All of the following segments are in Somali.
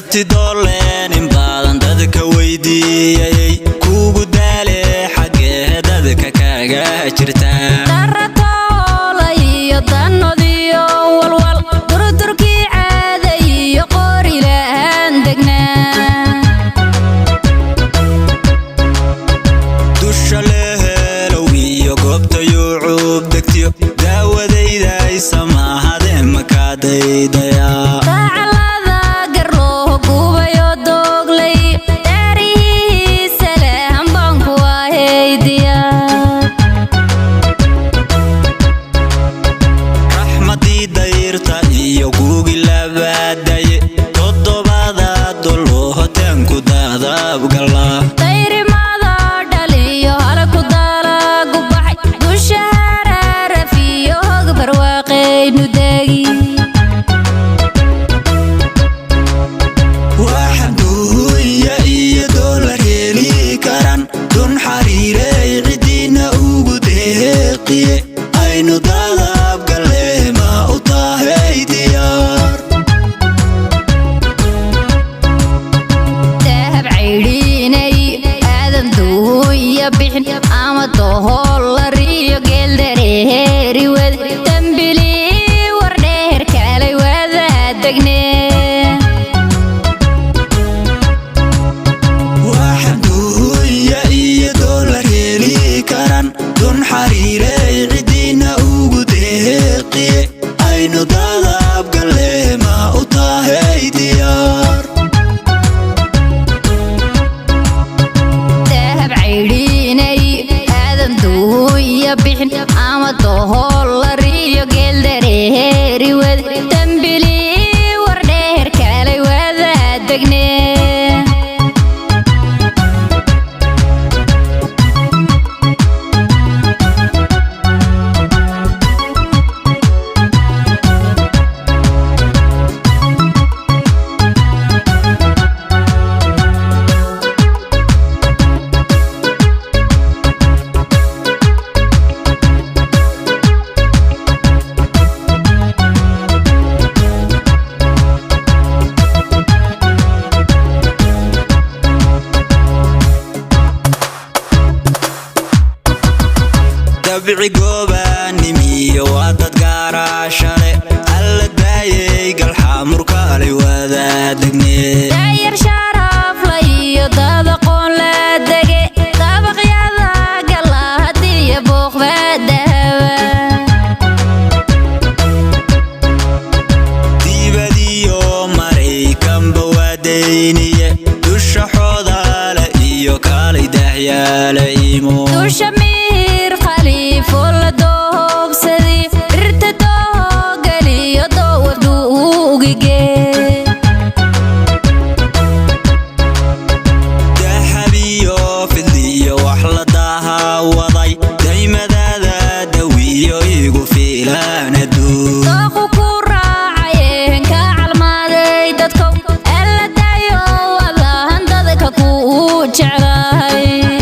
karti dooleen in badan dadka weydiiyay kuugu daale xagee dadka kaaga jirta daratola iyo danodiyo walwal durturkii caada iyo qori lahaan degnaa dusha lehelow iyo goobta yuucub degtiyo daawadayda isamahadee makaadaydaya gobanimiyo waa dad gaarashale alla daayay galxamurka alay wada degnee dayar sharaf la iyo dad aqoon la dege dabaqyada gala hadiya booqbadawa dibadiyo maraykanba waadayniye dusha xoodale iyo kaalay dahyaala imo dusha فول دوب سدي ارتدو قلي دو دوغيجي دحبيو فديو وحلدها وضي دايما ذا دويو يقو فيلان دو دوقو كوراعين كعلمادي دادكو الا دايو وذا هندادك كو جعلاي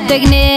Degne